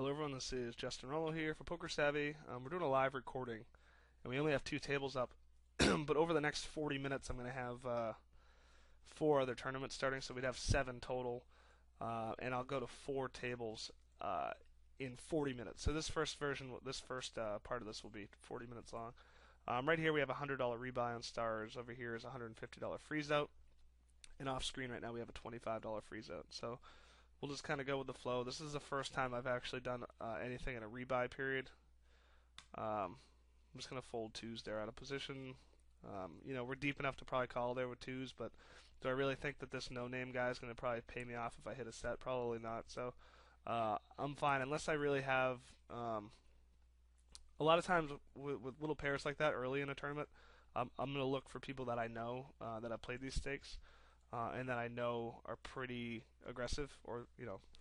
Hello everyone, this is Justin Rollo here for Poker Savvy. We're doing a live recording, and we only have 2 tables up. But over the next 40 minutes, I'm going to have 4 other tournaments starting, so we'd have 7 total, and I'll go to 4 tables in 40 minutes. So this first part of this will be 40 minutes long. Right here we have a $100 rebuy on stars. Over here is a $150 freezout, and off screen right now we have a $25 freezout. So we'll just kind of go with the flow. This is the first time I've actually done anything in a rebuy period. I'm just going to fold 2s there out of position. We're deep enough to probably call there with 2s, but do I really think that this no-name guy is going to probably pay me off if I hit a set? Probably not. So I'm fine unless I really have. A lot of times with little pairs like that early in a tournament, I'm going to look for people that I know that have played these stakes. And that I know are pretty aggressive, or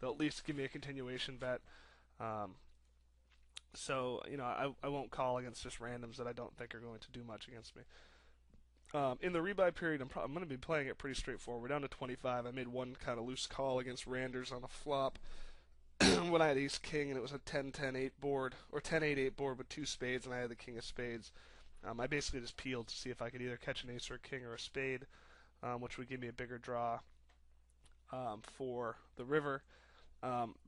they'll at least give me a continuation bet. I won't call against just randoms that I don't think are going to do much against me. In the rebuy period, I'm going to be playing it pretty straightforward. We're down to 25. I made one kind of loose call against Randers on a flop when I had Ace King, and it was a 10-10-8 board, or 10-8-8 board with 2 spades, and I had the King of Spades. I basically just peeled to see if I could either catch an ace or a king or a spade. Which would give me a bigger draw for the river.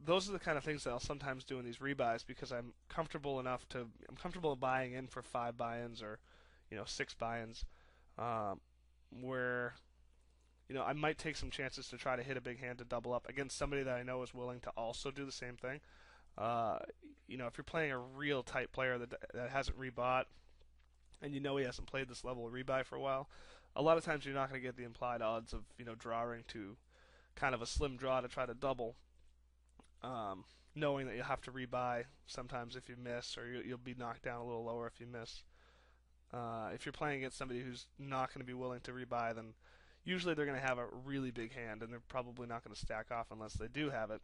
Those are the kind of things that I'll sometimes do in these rebuys because I'm comfortable buying in for 5 buy-ins or 6 buy-ins, where I might take some chances to try to hit a big hand to double up against somebody that I know is willing to also do the same thing. If you're playing a real tight player that hasn't rebought and he hasn't played this level of rebuy for a while, a lot of times you're not going to get the implied odds of drawing to kind of a slim draw to try to double, knowing that you'll have to rebuy sometimes if you miss, or you'll be knocked down a little lower if you miss. If you're playing against somebody who's not going to be willing to rebuy, then usually they're going to have a really big hand, and they're probably not going to stack off unless they do have it.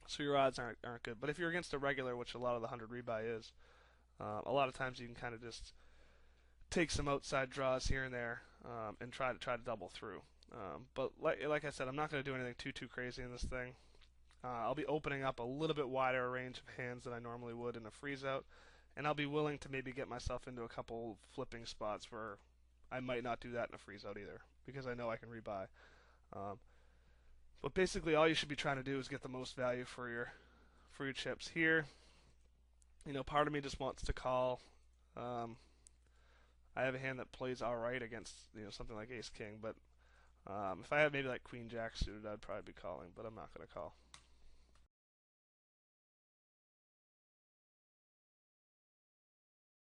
So your odds aren't good. But if you're against a regular, which a lot of the 100 rebuy is, a lot of times you can kind of just take some outside draws here and there and try to double through. But like I said, I'm not going to do anything too crazy in this thing. I'll be opening up a little bit wider a range of hands than I normally would in a freezeout, and I'll be willing to maybe get myself into a couple flipping spots where I might not do that in a freezeout either, because I know I can rebuy. But basically, all you should be trying to do is get the most value for your chips here. Part of me just wants to call. I have a hand that plays alright against something like Ace King, but if I had maybe like Queen Jack suited, I'd probably be calling, but I'm not going to call.